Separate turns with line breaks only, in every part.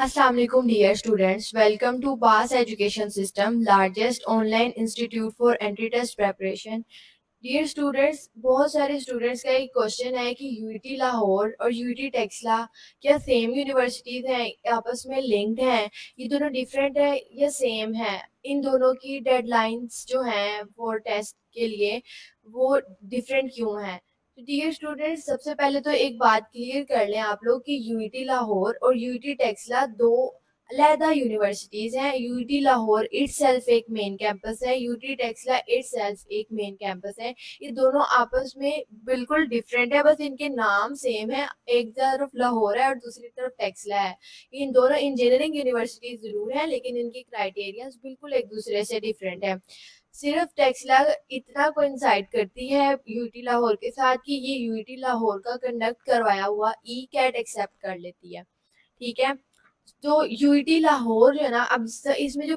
Assalamu alaikum dear students. Welcome to BAS Education System, largest online institute for entry-test preparation. Dear students, बहुत सारे students का एक question है कि UET Lahore और यूईटी टेक्सला क्या सेम यूनिवर्सिटीज हैं, आपस में लिंक्ड हैं, ये दोनों डिफरेंट है या सेम है? इन दोनों की डेडलाइंस जो हैं फॉर टेस्ट के लिए वो डिफरेंट क्यों हैं? तो डियर स्टूडेंट्स, सबसे पहले तो एक बात क्लियर कर लें आप लोग कि यूईटी लाहौर और यूईटी टेक्सला दो अलहदा यूनिवर्सिटीज हैं। यूईटी लाहौर इटसेल्फ एक मेन कैंपस है, यूटी टेक्सला इटसेल्फ एक मेन कैंपस है। ये दोनों आपस में बिल्कुल डिफरेंट है, बस इनके नाम सेम है। एक तरफ लाहौर है और दूसरी तरफ टेक्सला है। इन दोनों इंजीनियरिंग यूनिवर्सिटी जरूर है, लेकिन इनकी क्राइटेरिया बिल्कुल एक दूसरे से डिफरेंट है। सिर्फ टेक्सला इतना कोइंसाइड करती है यूटी लाहौर के साथ कि ये यूटी लाहौर का कंडक्ट करवाया हुआ ई कैट एक्सेप्ट कर लेती है। ठीक है, तो यूईटी लाहौर जो है ना, अब इसमें जो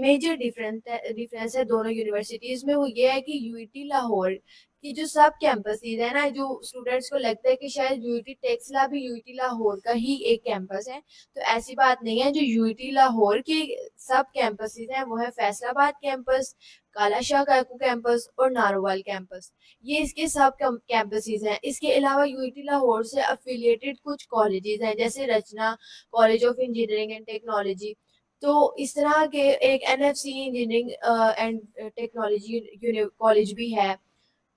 मेजर डिफरेंस है दोनों यूनिवर्सिटीज में, वो ये है कि यूईटी लाहौर की जो सब कैंपसेस है ना, जो स्टूडेंट्स को लगता है कि शायद यूईटी टेक्सला भी यूईटी लाहौर का ही एक कैंपस है, तो ऐसी बात नहीं है। जो यूईटी लाहौर के सब कैंपसेस हैं वो है फैसलाबाद कैंपस, काला शाह काकू कैंपस और नारोवाल कैंपस। ये इसके सब कैंपसेस हैं। इसके अलावा यूईटी लाहौर से अफिलिएटेड कुछ कॉलेजेस हैं, जैसे Rachna college of engineering and technology. तो इस तरह के एक NFC engineering and technology college भी है।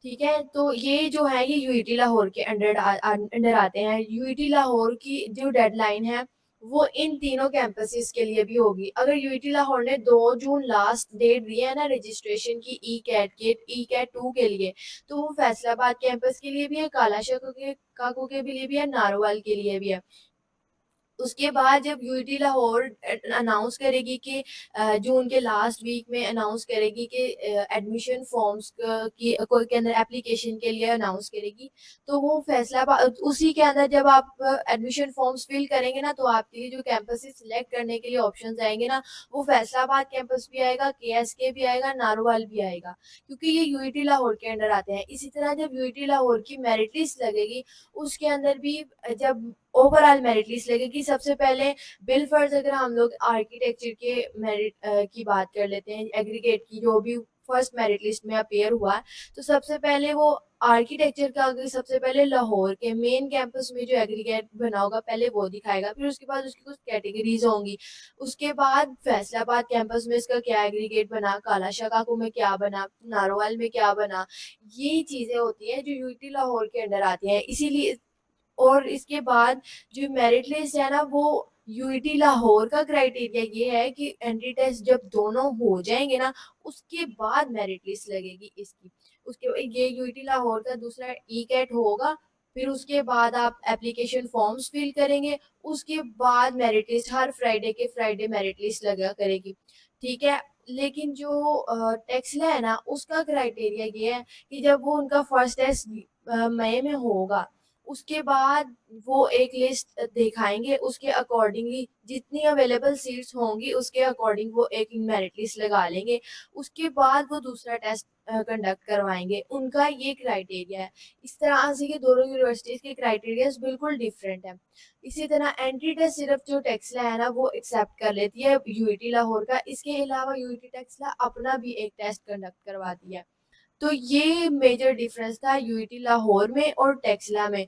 ठीक है, तो ये जो है ये यूईटी लाहौर के अंडर आते हैं। यूईटी लाहौर की जो डेडलाइन है वो इन तीनों कैंपसेस के लिए भी होगी। अगर यूईटी लाहौर ने 2 जून लास्ट डेट दी है ना रजिस्ट्रेशन की ई कैट 2 के लिए, तो वो फैसलाबाद कैंपस के लिए भी है, कालाशाह के काकू के लिए भी है, नारोवाल के लिए भी है। उसके बाद जब यूटी लाहौर अनाउंस करेगी कि जून के लास्ट वीक में अनाउंस करेगी कि एडमिशन फॉर्म्स की कोई के अंदर एप्लीकेशन के लिए अनाउंस करेगी, तो वो फैसलाबाद उसी के अंदर जब आप एडमिशन फॉर्म्स फिल करेंगे ना, तो आपके लिए जो कैंपस सिलेक्ट करने के लिए ऑप्शंस आएंगे ना, वो फैसलाबाद कैंपस भी आएगा, केएसके भी आएगा, नारोवाल भी आएगा, क्योंकि ये यूईटी लाहौर के अंडर आते हैं। इसी तरह जब यूईटी लाहौर की मेरिट लिस्ट लगेगी, उसके अंदर भी जब ओवरऑल मेरिट लिस्ट लगेगी, सबसे पहले बिल फर्ज अगर हम लोग आर्किटेक्चर के मेरिट की बात कर लेते हैं, एग्रीगेट की जो भी फर्स्ट मेरिट लिस्ट में अपेयर हुआ है, तो सबसे पहले वो आर्किटेक्चर का अगर सबसे पहले लाहौर के मेन कैंपस में जो एग्रीगेट बना होगा पहले वो दिखाएगा, फिर उसके बाद उसकी कुछ कैटेगरीज होंगी। उसके बाद फैसलाबाद कैंपस में इसका क्या एग्रीगेट बना, काला काकू में क्या बना, नारोवाल में क्या बना, ये चीजें होती हैं जो यूटी लाहौर के अंडर आती हैं। इसीलिए और इसके बाद जो मेरिट लिस्ट है ना, वो यूईटी लाहौर का क्राइटेरिया ये है कि एंट्री टेस्ट जब दोनों हो जाएंगे ना, उसके बाद मेरिट लिस्ट लगेगी इसकी। उसके ये यूईटी लाहौर का दूसरा ई कैट होगा, फिर उसके बाद आप एप्लीकेशन फॉर्म्स फिल करेंगे, उसके बाद मेरिट लिस्ट हर फ्राइडे के फ्राइडे मेरिट लिस्ट लगा करेगी। ठीक है, लेकिन जो टेक्सला है ना, उसका क्राइटेरिया ये है कि जब वो उनका फर्स्ट टेस्ट मई में होगा, उसके बाद वो एक लिस्ट दिखाएंगे, उसके अकॉर्डिंगली जितनी अवेलेबल सीट्स होंगी उसके अकॉर्डिंग वो एक मेरिट लिस्ट लगा लेंगे। उसके बाद वो दूसरा टेस्ट कंडक्ट करवाएंगे। उनका ये क्राइटेरिया है। इस तरह से ये दोनों यूनिवर्सिटीज के क्राइटेरियाज बिल्कुल डिफरेंट है। इसी तरह एंट्री टेस्ट सिर्फ जो टेक्सला है ना वो एक्सेप्ट कर लेती है यूईटी लाहौर का, इसके अलावा यूईटी टेक्सला अपना भी एक टेस्ट कंडक्ट करवाती है। तो ये मेजर डिफरेंस था यूईटी लाहौर में और टेक्सला में।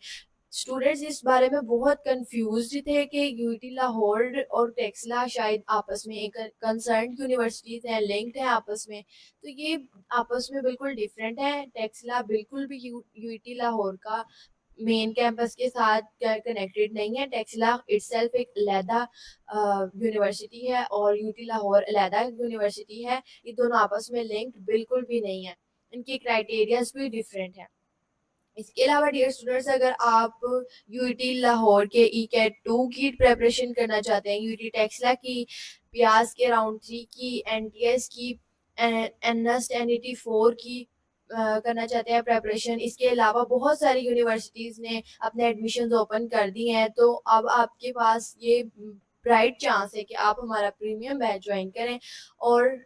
स्टूडेंट्स इस बारे में बहुत कंफ्यूज थे कि यूईटी लाहौर और टेक्सला शायद आपस में एक कंसर्न यूनिवर्सिटीज हैं, लिंक्ड है आपस में, तो ये आपस में बिल्कुल डिफरेंट है। टेक्सला बिल्कुल भी यूईटी लाहौर का मेन कैंपस के साथ कनेक्टेड नहीं है। टेक्सला इटसेल्फ एक अलहदा यूनिवर्सिटी है और यूटी लाहौर अलहदा यूनिवर्सिटी है। ये दोनों आपस में लिंक्ड बिल्कुल भी नहीं है, इनकी क्राइटेरियाज भी डिफरेंट है। इसके अलावा डियर स्टूडेंट्स, अगर आप यूटी लाहौर के ई कैट 2 की प्रेपरेशन करना चाहते हैं, यूटी टेक्सला की, प्यास के राउंड 3 की, एनटीएस की, एनएस 1084 की करना चाहते हैं प्रेपरेशन, इसके अलावा बहुत सारी यूनिवर्सिटीज़ ने अपने एडमिशन ओपन कर दिए हैं, तो अब आपके पास ये ब्राइट चांस है कि आप हमारा प्रीमियम बैच ज्वाइन करें और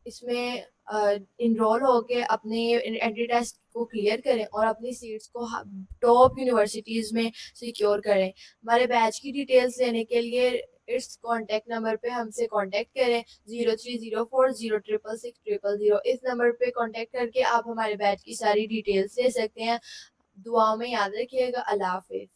इसमें इनरोल होके अपने एंट्री टेस्ट को क्लियर करें और अपनी सीट्स को टॉप यूनिवर्सिटीज़ में सिक्योर करें। हमारे बैच की डिटेल्स लेने के लिए इस कॉन्टैक्ट नंबर पे हमसे कॉन्टैक्ट करें 0304066600। इस नंबर पे कॉन्टैक्ट करके आप हमारे बैच की सारी डिटेल्स ले सकते हैं। दुआओं में याद रखिएगा। अल्लाह हाफिज।